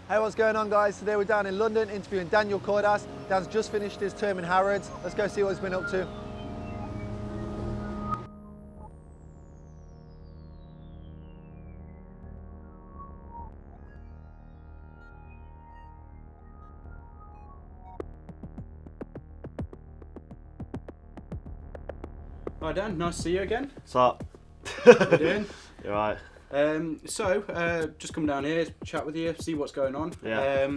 Hey, what's going on, guys? Today we're down in London interviewing Daniel Cordas. Dan's just finished his term in Harrods. Let's go see what he's been up to. Hi Dan, nice to see you again. What's up? How you doing? You're right. Just come down here, chat with you, see what's going on. Yeah.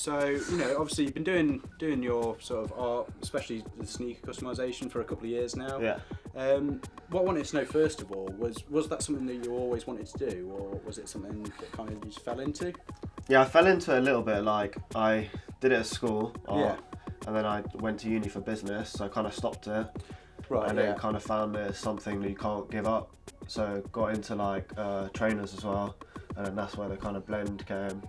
Obviously you've been doing your sort of art, especially the sneaker customization, for a couple of years now. Yeah. What I wanted to know first of all was that something that you always wanted to do, or was it something that kind of you just fell into? Yeah, I fell into it a little bit. Like, I did it at school, Yeah. and then I went to uni for business, so I kind of stopped it. Right. And then kind of found it as something that you can't give up. So got into like trainers as well, and then that's where the kind of blend came.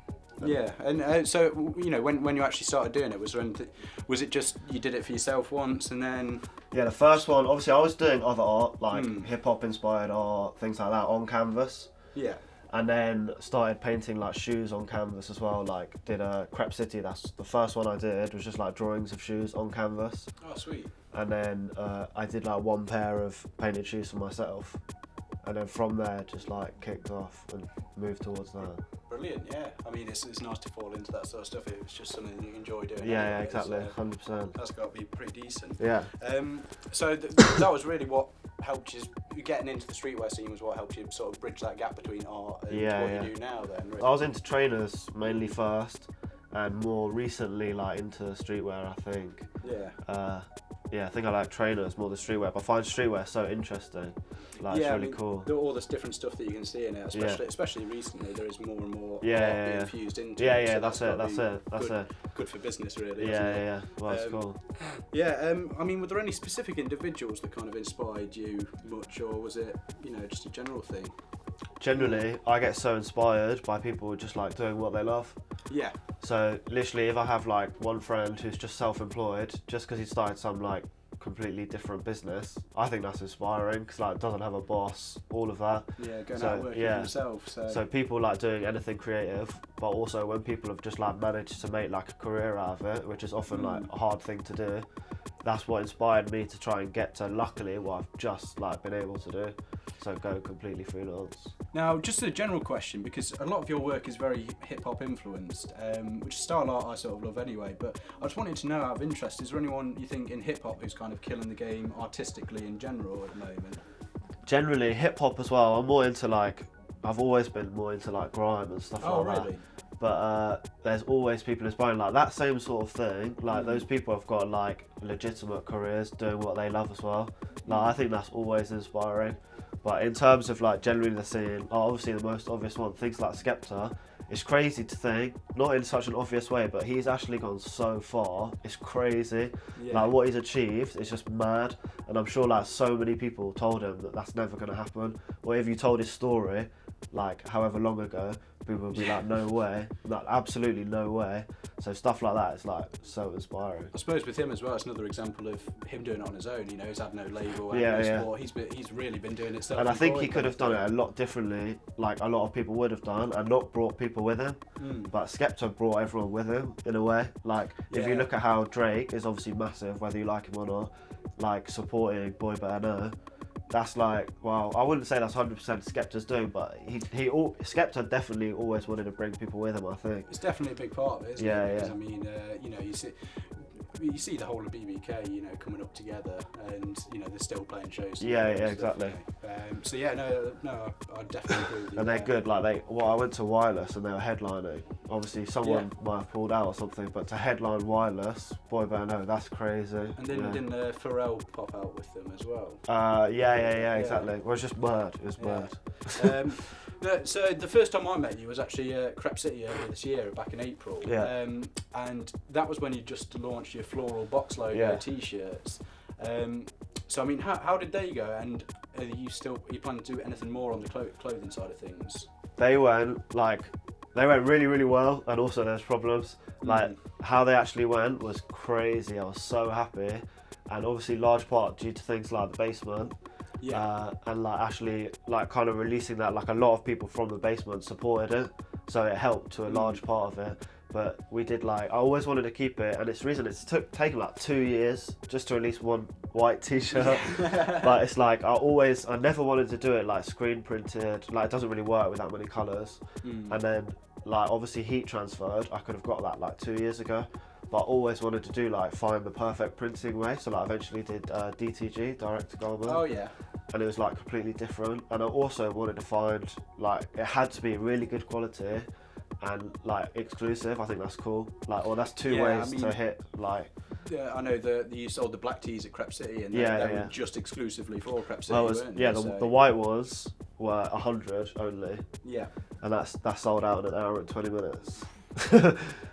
Yeah, and so when you actually started doing it, was it just you did it for yourself once and then? Yeah, the first one, obviously I was doing other art, like hip hop inspired art, things like that on canvas. Yeah. And then started painting like shoes on canvas as well. Like did a Crep City. That's the first one I did. Was just like drawings of shoes on canvas. Oh, sweet. And then I did like one pair of painted shoes for myself. And then from there, just like kicked off and moved towards that. Brilliant, yeah. I mean, it's nice to fall into that sort of stuff. It was just something you enjoy doing. Yeah, anyway, exactly, so 100%. That's got to be pretty decent. Yeah. That was really what helped you getting into the streetwear scene, was what helped you sort of bridge that gap between art and what you do now. Then really. I was into trainers mainly first, and more recently like into streetwear. I think. Yeah. I think I like trainers more than streetwear, but I find streetwear so interesting. Like, it's really cool. All this different stuff that you can see in it, especially recently, there is more and more art being fused into it. Yeah, so that's it. Good for business, really. Yeah. Well, it's cool. Yeah, I mean, were there any specific individuals that kind of inspired you much, or was it, just a general thing? Generally, I get so inspired by people just like doing what they love. Yeah. So literally, if I have like one friend who's just self-employed, just because he started some like completely different business, I think that's inspiring, because like doesn't have a boss, all of that. Yeah, going out and working for himself. So people like doing anything creative, but also when people have just like managed to make like a career out of it, which is often like a hard thing to do, that's what inspired me to try and get to, luckily, what I've just like been able to do. So go completely freelance. Now, just a general question, because a lot of your work is very hip-hop influenced, which is style art I sort of love anyway, but I just wanted to know, out of interest, is there anyone you think in hip-hop who's kind of killing the game artistically in general at the moment? Generally, hip-hop as well. I'm more into like, I've always been more into like grime and stuff like that. But there's always people inspiring, like that same sort of thing. Like those people have got like legitimate careers doing what they love as well. Like I think that's always inspiring. But in terms of like generally the scene, obviously the most obvious one, things like Skepta, it's crazy to think, not in such an obvious way, but he's actually gone so far. It's crazy. Yeah. Like what he's achieved is just mad. And I'm sure like so many people told him that that's never going to happen. Or if you told his story, like however long ago, people would be like, no way, like absolutely no way. So stuff like that is like so inspiring. I suppose with him as well, it's another example of him doing it on his own. He's had no label, support. He's really been doing it self-employed. And I think he could have done it a lot differently, like a lot of people would have done, and not brought people with him. But Skepta brought everyone with him in a way. Like if you look at how Drake is obviously massive, whether you like him or not, like supporting Boy Better Know. That's like, well, I wouldn't say that's 100% Skepta's doing, but Skepta definitely always wanted to bring people with him, I think. It's definitely a big part of it, isn't it? Because, I mean, you see the whole of BBK, coming up together, and they're still playing shows. Exactly. I definitely agree with you. And they're good. Like I went to Wireless and they were headlining. Obviously, someone might have pulled out or something, but to headline Wireless, Boy Better Know, that's crazy. And then didn't Pharrell pop out with them as well? Exactly. Well, it's just mad. It was mad. So the first time I met you was actually at Crep City earlier this year, back in April. Yeah. And that was when you just launched your floral box logo t-shirts. So I mean, how did they go? And are you planning to do anything more on the clothing side of things? They went really, really well, and also there's problems. Like how they actually went was crazy. I was so happy, and obviously large part due to things like the basement. And like actually like kind of releasing that, like a lot of people from the basement supported it, so it helped to a large part of it. But we did I always wanted to keep it, and it's the reason it's taken like 2 years just to release one white t-shirt. But it's I never wanted to do it screen printed, it doesn't really work with that many colours. And then obviously heat transferred, I could have got that 2 years ago. But I always wanted to do find the perfect printing way, so I eventually did DTG, direct to garment. Oh yeah. And it was completely different. And I also wanted to find it had to be really good quality and exclusive. I think that's cool. That's two ways to hit Yeah, I know you sold the black tees at Crep City, and they were just exclusively for Crep City. The white ones were 100 only. Yeah. And that sold out in an hour and 20 minutes.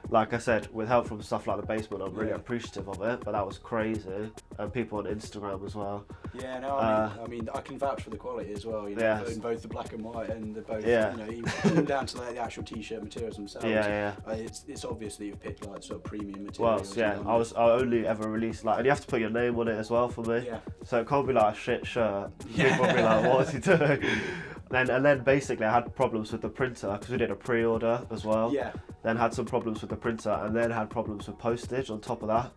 Like I said, with help from stuff like the basement, I'm really appreciative of it, but that was crazy. And people on Instagram as well. Yeah, no, I mean, I can vouch for the quality as well. In both the black and white and the both. Even down to the actual t-shirt materials themselves. It's obvious that you've picked sort of premium materials. Well, I only ever released and you have to put your name on it as well for me. Yeah. So it can't be a shit shirt. People will be what is he doing? And then basically I had problems with the printer because we did a pre-order as well. Yeah. Then had some problems with the printer, and then had problems with postage on top of that.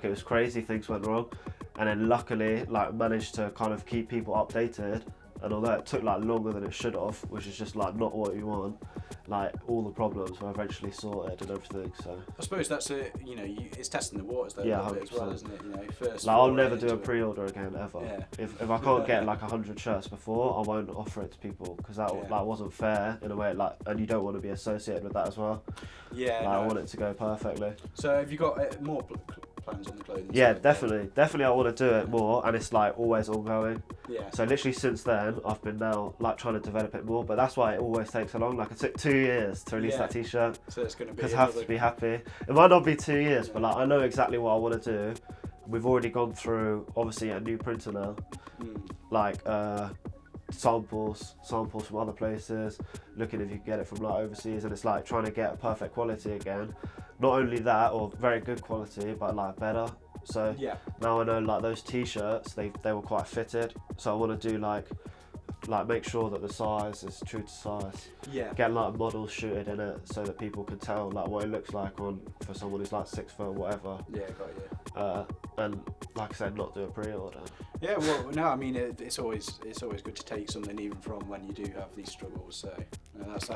It was crazy, things went wrong. And then luckily managed to kind of keep people updated. And although it took longer than it should have, which is just not what you want, all the problems were eventually sorted and everything. So I suppose that's it's testing the waters though, a little bit as well, isn't it? First. I'll never do a pre-order again ever. Yeah. If I can't get 100 shirts before, I won't offer it to people because that wasn't fair in a way. And you don't want to be associated with that as well. Yeah. I want it to go perfectly. So have you got more plans on the clothing? Yeah, definitely. I want to do it more, and it's always ongoing. Yeah. So literally since then, I've been now trying to develop it more, but that's why it always takes so long. It took 2 years to release that t-shirt. So it's going to be. Because I have to be happy. It might not be 2 years, but I know exactly what I want to do. We've already gone through obviously a new printer now, samples from other places, looking if you can get it from overseas, and it's trying to get perfect quality again. Not only that, or very good quality, but better. So now I know those t-shirts, they were quite fitted. So I want to do make sure that the size is true to size. Yeah. Get models shooted in it so that people can tell what it looks like for someone who's 6 foot whatever. Yeah, got you. And like I said, not do a pre-order. Yeah, well, no, I mean it's always good to take something even from when you do have these struggles. So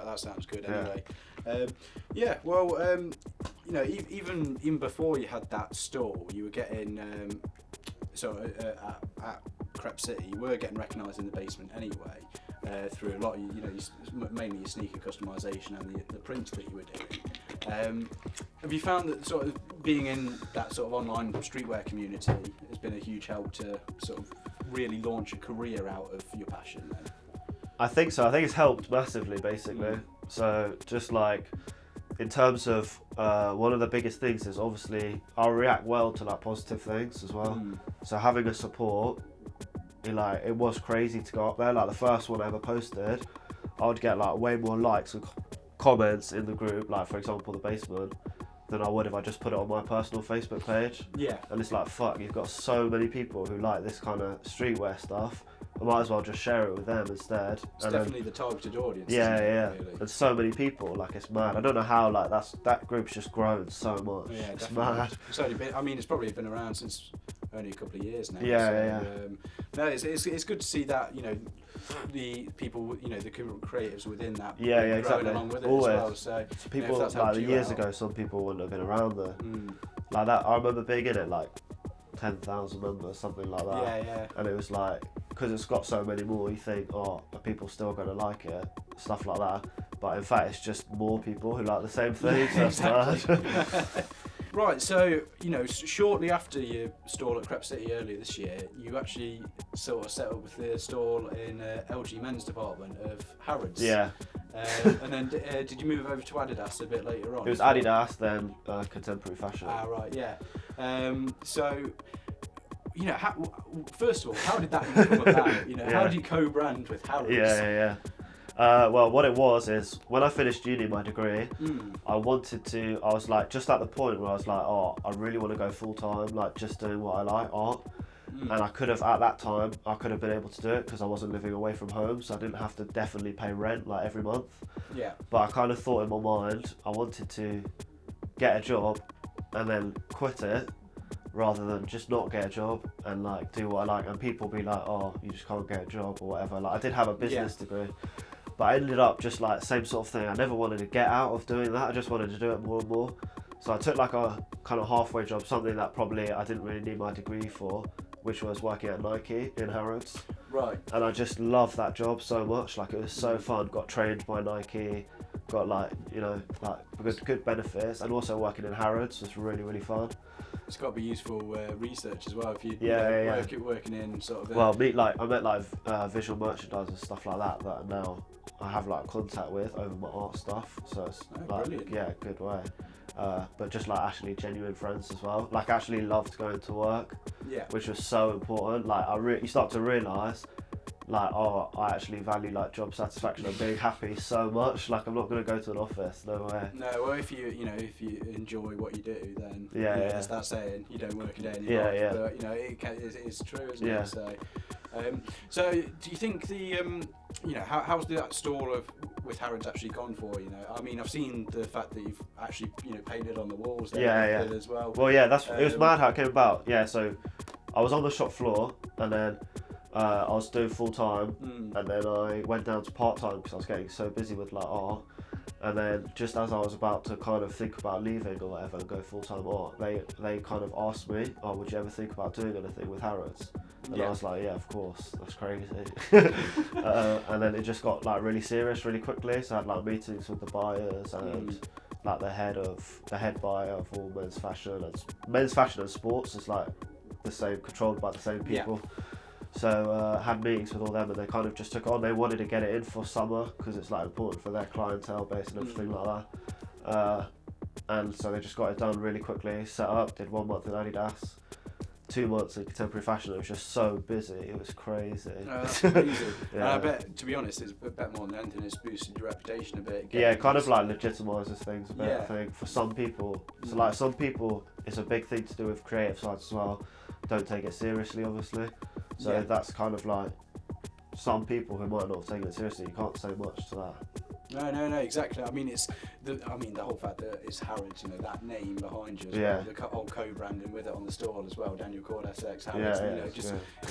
that sounds good anyway. Even before you had that store, you were getting at Crep City, you were getting recognised in the basement anyway through a lot of mainly your sneaker customisation and the prints that you were doing. Have you found that sort of being in that sort of online streetwear community has been a huge help to sort of really launch a career out of your passion then? I think so. I think it's helped massively, basically. So just in terms of one of the biggest things is obviously I react well to positive things as well. So having a support, it was crazy to go up there. The first one I ever posted, I would get way more likes and comments in the group, for example the basement, than I would if I just put it on my personal Facebook page. Yeah. And it's fuck, you've got so many people who like this kind of streetwear stuff. I might as well just share it with them instead. It's definitely the targeted audience. Yeah. Really? And so many people, it's mad. I don't know how that group's just grown so much. Yeah, it's definitely. mad. It's only been, it's probably been around since only a couple of years now. Yeah. No, it's good to see that the people the creatives within that growing exactly. along with it Always. as well. So people years ago, some people wouldn't have been around there. That. I remember being in it 10,000 members, something like that. Yeah. And it was because it's got so many more, you think, are people still going to like it? Stuff like that. But in fact, it's just more people who like the same thing. So exactly. Right, so shortly after your stall at Crep City earlier this year, you actually sort of set up with the stall in LG men's department of Harrods. Yeah. And then did you move over to Adidas a bit later on? It was Adidas, then contemporary fashion. Ah, right, yeah. So, first of all, how did that come about? How did you co-brand with Harrods? Yeah. Well, what it was is when I finished uni, my degree, I was just at the point where I was I really want to go full time, just doing what I like, art. and I could have at that time been able to do it because I wasn't living away from home, so I didn't have to definitely pay rent like every month. Yeah. But I kind of thought in my mind I wanted to get a job and then quit it, rather than just not get a job and like do what I like, and people be like, oh, you just can't get a job or whatever. Like I did have a business degree, but I ended up just like same sort of thing. I never wanted to get out of doing that. I just wanted to do it more and more. So I took like a kind of halfway job, something that probably I didn't really need my degree for, which was working at Nike in Harrods. Right. And I just loved that job so much. Like it was so fun. Got trained by Nike, got like, you know, like good benefits, and also working in Harrods was really, really fun. It's got to be useful research as well if you, working in sort of. Well, I met like visual merchandisers, stuff like that now I have like contact with over my art stuff. So it's brilliant. Yeah, good way. But just like actually genuine friends as well. Like I actually loved going to work. Yeah. Which was so important. Like you start to realise, like, oh, I actually value like job satisfaction and being happy so much. Like I'm not going to go to an office, no way. No, well if you enjoy what you do, then there's that saying, you don't work a day in your life. Yeah. But it's true, isn't Yeah. it? So do you think the how's that stall with Harrods actually gone for you? I mean, I've seen the fact that you've actually painted on the walls there as well. Well, yeah, it was mad how it came about. Yeah, so I was on the shop floor, and then I was doing full time, and then I went down to part time because I was getting so busy with like art. And then just as I was about to kind of think about leaving or whatever and go full time art, they kind of asked me, oh, would you ever think about doing anything with Harrods? And I was like, yeah, of course, that's crazy. And then it just got like really serious really quickly. So I had like meetings with the buyers and like the head buyer of all men's fashion and sports is like the same, controlled by the same people. So had meetings with all them, and they kind of just took on. They wanted to get it in for summer because it's like important for their clientele base and everything like that. And so they just got it done really quickly. Set up, did 1 month in Adidas, 2 months in contemporary fashion. It was just so busy. It was crazy. That's amazing. And I bet, to be honest, it's a bit more than anything. It's boosted your reputation a bit. Yeah, it kind of like legitimises things a bit. I think for some people. So like some people, it's a big thing to do with creative sides as well. Don't take it seriously, obviously. So that's kind of like some people who might not have taken it seriously. You can't say much to that. No, exactly. I mean, the whole fact that it's Harrods, that name behind you as well, the whole co-branding with it on the stall as well, Daniel Cordas X Harrods.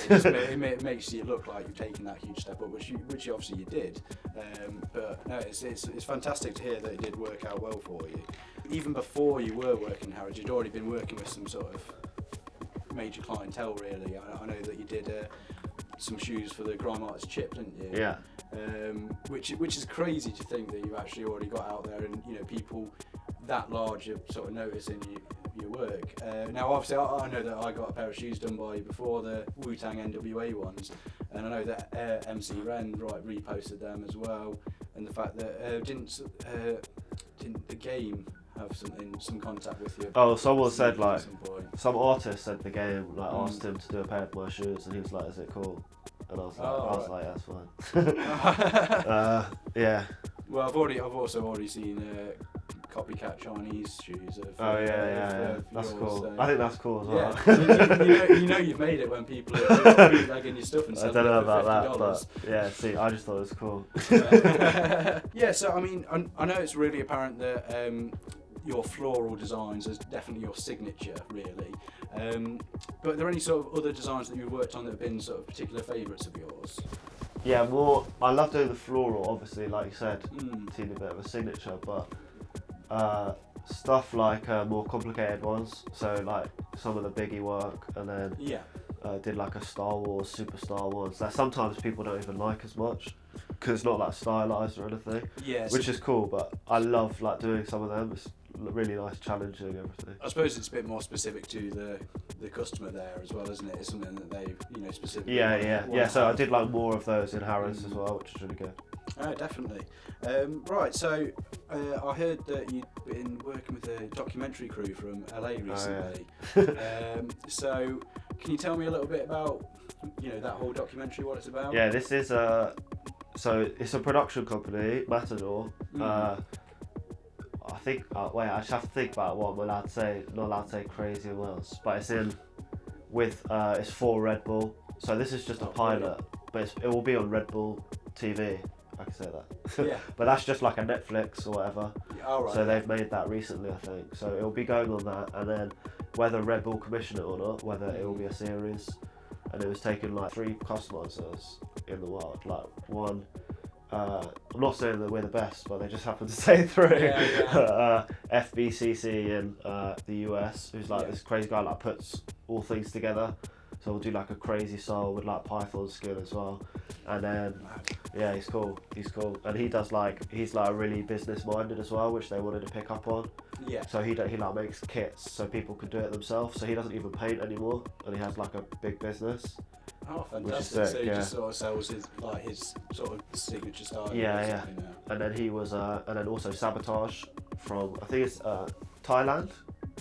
It makes you look like you've taken that huge step up, which you obviously you did. But no, it's fantastic to hear that it did work out well for you. Even before you were working Harrods, you'd already been working with some sort of major clientele, really. I know that you did some shoes for the grime artist Chip, didn't you? Yeah. Which is crazy to think that you've actually already got out there, and people that large are sort of noticing your work. Now, obviously, I know that I got a pair of shoes done by you before, the Wu-Tang NWA ones, and I know that MC Ren reposted them as well, and the fact that didn't the game have some contact with you? Oh, someone said like some artist said the game asked him to do a pair of my shoes, and he was like, "Is it cool?" And I was like, "That's fine." Yeah. Well, I've also already seen copycat Chinese shoes. That's cool. So. I think that's cool as well. Yeah. You've made it when people are bootlegging your stuff and selling it for $50. I don't know about that, but yeah. See, I just thought it was cool. Yeah. So I mean, I know it's really apparent that your floral designs is definitely your signature, really. But are there any sort of other designs that you've worked on that have been sort of particular favourites of yours? Yeah, I love doing the floral, obviously, like you said, it's a bit of a signature, but stuff like more complicated ones, so like some of the Biggie work, and then did like a Star Wars, Super Star Wars, that sometimes people don't even like as much, because it's not like stylized or anything, which is cool, but I love like doing some of them. It's really nice, challenging everything. I suppose it's a bit more specific to the customer there as well, isn't it? It's something that they specifically want so I did like more of those in Harrods as well, which is really good. Oh, definitely. Right, so I heard that you'd been working with a documentary crew from LA recently. So can you tell me a little bit about that whole documentary, what it's about? Yeah, this is so it's a production company, Matador. I just have to think about what I'm allowed to say. Not allowed to say crazy amounts, but it's in with it's for RedBull. So this is just a pilot, brilliant. but it will be on RedBull TV. I can say that. Yeah. But that's just like a Netflix or whatever. Oh, right, so they've made that recently, I think. So it'll be going on that, and then whether RedBull commission it or not, whether it will be a series. And it was taking like 3 customizers in the world. Like one, I'm not saying that we're the best, but they just happen to say 3. FBCC in the US, who's like this crazy guy, like puts all things together. So we'll do like a crazy soul with like Python skin as well. And then, yeah, he's cool, and he does like, he's like really business minded as well, which they wanted to pick up on. Yeah. So he like makes kits so people can do it themselves. So he doesn't even paint anymore, and he has like a big business. Oh, fantastic! Sick, so he just sort of sells his sort of signature style. Yeah. And then he was, and then also Sabotage from, I think it's Thailand.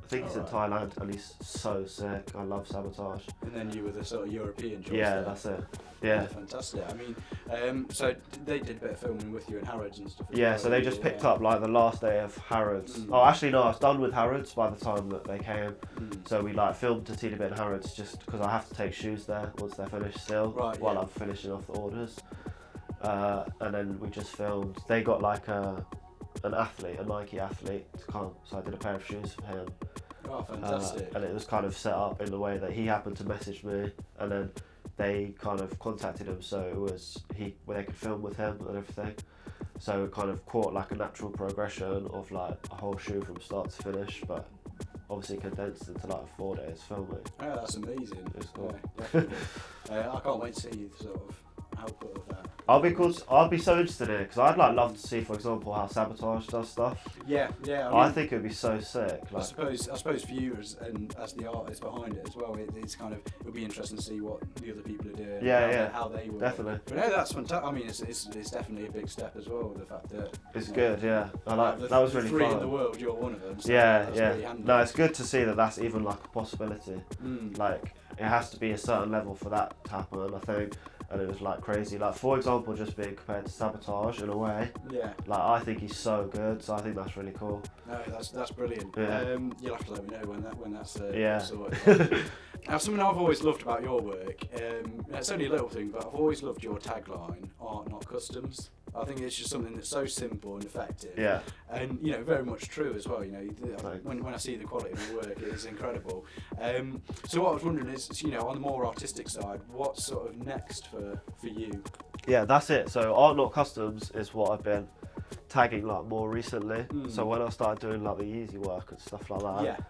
I think he's in Thailand, and he's so sick. I love Sabotage. And then you were the sort of European choice. Yeah, there. that's it. Yeah. Fantastic. I mean, so they did a bit of filming with you in Harrods and stuff. Yeah, so they just picked up like the last day of Harrods. Oh, actually no, I was done with Harrods by the time that they came. So we like filmed a teeny bit in Harrods just because I have to take shoes there once they're finished still, while I'm finishing off the orders. And then we just filmed. They got like an athlete, a Nike athlete to come, so I did a pair of shoes for him. Oh, fantastic. And it was kind of set up in the way that he happened to message me, and then they kind of contacted him, so it was where they could film with him and everything. So it kind of caught like a natural progression of like a whole shoe from start to finish, but obviously condensed into like 4 days filming. Oh, that's amazing. It's cool. Yeah, I can't wait to see the sort of output of that. I'll be so interested in it because I'd like love to see, for example, how Sabotage does stuff. Yeah. I think it would be so sick. Like, I suppose for you as the artist behind it as well, it's kind of, it'll be interesting to see what the other people are doing. How they work. Definitely. But no, that's fantastic. I mean, it's definitely a big step as well. The fact that it's good. Yeah, I like that was really 3 fun. in the world, you're one of them. So That's really handy. No, it's good to see that that's even like a possibility. Like it has to be a certain level for that to happen, I think. And it was like crazy. Like for example, just being compared to Sabotage in a way. Yeah. Like I think he's so good, so I think that's really cool. No, that's brilliant. Yeah. You'll have to let me know when that's sorted. Now, something I've always loved about your work, it's only a little thing, but I've always loved your tagline, art not customs. I think it's just something that's so simple and effective. Yeah. And, very much true as well. When I see the quality of your work, it is incredible. So what I was wondering is, on the more artistic side, what's sort of next for you? Yeah, that's it. So art not customs is what I've been tagging like more recently. So when I started doing like the Yeezy work and stuff like that,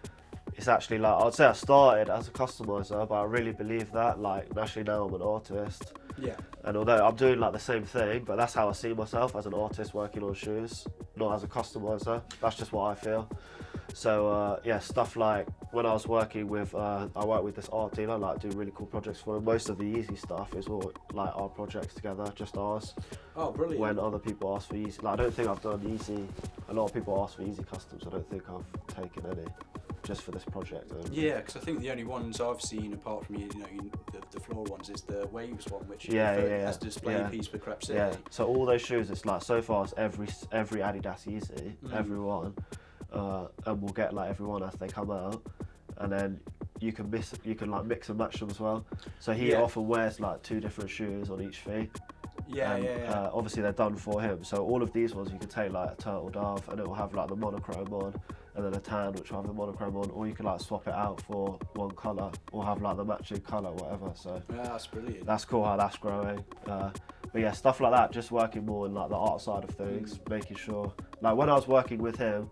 it's actually like, I'd say I started as a customizer, but I really believe that, like, actually now I'm an artist. Yeah. And although I'm doing like the same thing, but that's how I see myself, as an artist working on shoes, not as a customizer. That's just what I feel. So stuff like when I was working with, I work with this art dealer, like do really cool projects for him. Most of the Yeezy stuff is all like our projects together, just ours. Oh, brilliant. When other people ask for Yeezy, like I don't think I've done Yeezy, a lot of people ask for Yeezy customs, I don't think I've taken any. Just for this project. Yeah, because I think the only ones I've seen apart from the floor ones is the Waves one, which has a display piece for Crep City. Yeah. So all those shoes, it's like so far it's every Adidas Yeezy, everyone, and we'll get like everyone as they come out, and then you can like mix and match them as well. So he often wears like 2 different shoes on each feet. Yeah. Obviously they're done for him. So all of these ones you can take like a turtle dove, and it will have like the monochrome on, and then a tan which will have the monochrome on, or you can like swap it out for one colour, or have like the matching colour, whatever. So yeah, that's brilliant. That's cool how that's growing. But yeah, stuff like that, just working more in like the art side of things, making sure. Like when I was working with him,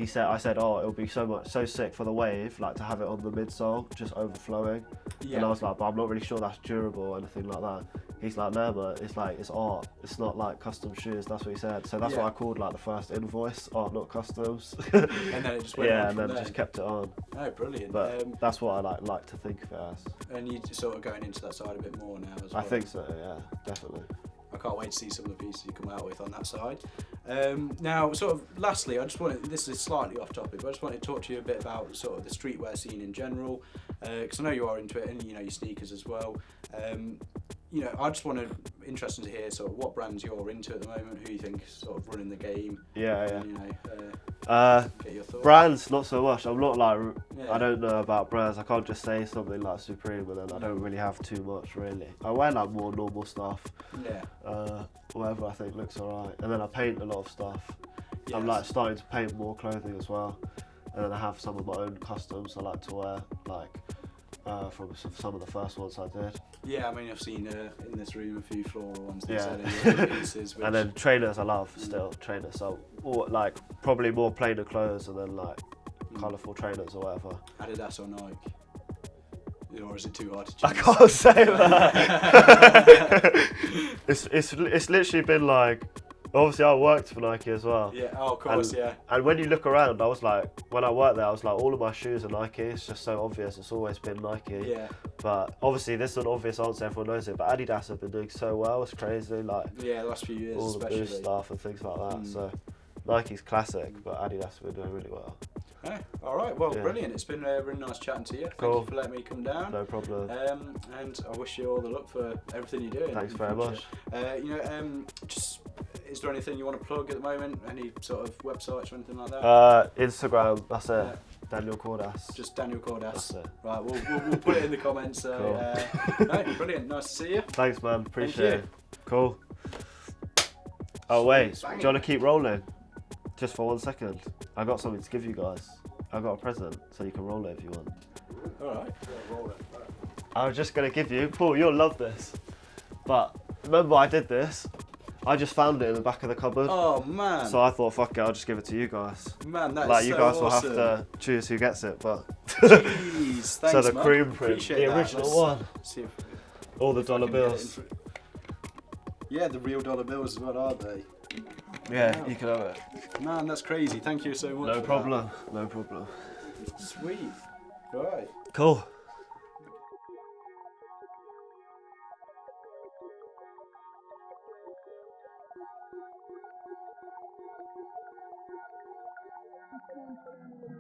I said, oh, it'll be so sick for the Wave, like to have it on the midsole, just overflowing. Yeah. And I was like, but I'm not really sure that's durable or anything like that. He's like, no, but it's like, it's art. It's not like custom shoes. That's what he said. So that's what I called like the first invoice, art not customs. And then it just went on and then there. just kept it on. Oh, brilliant. But that's what I like to think of it as. And you're sort of going into that side a bit more now as well. I think so, yeah, definitely. I can't wait to see some of the pieces you come out with on that side. Now, sort of lastly, this is slightly off topic, but I just wanted to talk to you a bit about sort of the streetwear scene in general, because I know you are into it, and your sneakers as well. I just interested to hear sort of what brands you're into at the moment, who you think is sort of running the game. Yeah. And, get your thoughts. or? Brands, not so much. I'm not like, Yeah. I don't know about brands. I can't just say something like Supreme and then I don't really have too much really. I wear like more normal stuff. Yeah. Whatever I think looks alright. And then I paint a lot of stuff. Yes. I'm like starting to paint more clothing as well. And then I have some of my own customs I like to wear, like from some of the first ones I did. Yeah, I mean, I've seen in this room a few floral ones that Yeah. said in pieces. Which... And then trainers I love still, trainers. So like probably more plainer clothes and then like colourful trainers or whatever. Adidas or Nike? Or is it too hard to choose? I can't say that. it's literally been like, obviously I worked for Nike as well. Yeah, oh of course, and, yeah. And when you look around, I was like, when I worked there, I was like, all of my shoes are Nike. It's just so obvious. It's always been Nike. Yeah. But obviously this is an obvious answer. Everyone knows it. But Adidas have been doing so well. It's crazy. Like Yeah, the last few years all the especially. Boost stuff and things like that. So Nike's classic, but Adidas have been doing really well. Yeah. All right, well, Yeah. brilliant. It's been really nice chatting to you. Thank Cool. you for letting me come down. No problem. And I wish you all the luck for everything you're doing. Thanks in very future. much. Just is there anything you want to plug at the moment? Any sort of websites or anything like that? Instagram, that's it. Yeah. Daniel Cordas. Just Daniel Cordas. That's it. Right, we'll put it in the comments. So, no, brilliant. Nice to see you. Thanks, man. Appreciate you. it. Cool. Oh wait, Banging. do you want to keep rolling? Just for 1 second. I got something to give you guys. I got a present, so you can roll it if you want. All right. Roll it. I was just gonna give you, Paul. You'll love this. But remember, I did this. I just found it in the back of the cupboard. Oh man. So I thought, fuck it, I'll just give it to you guys. Man, that's Like you so guys awesome. will have to choose who gets it, but. Jeez, thanks, So the man. cream print, Appreciate the that. original Let's one. See if, All the if I dollar can get it bills. in yeah, the real dollar bills as well, aren't they? Yeah, you can have it. Man, that's crazy. Thank you so much. No for problem. No problem. That. Sweet. Right. Cool. Thank you.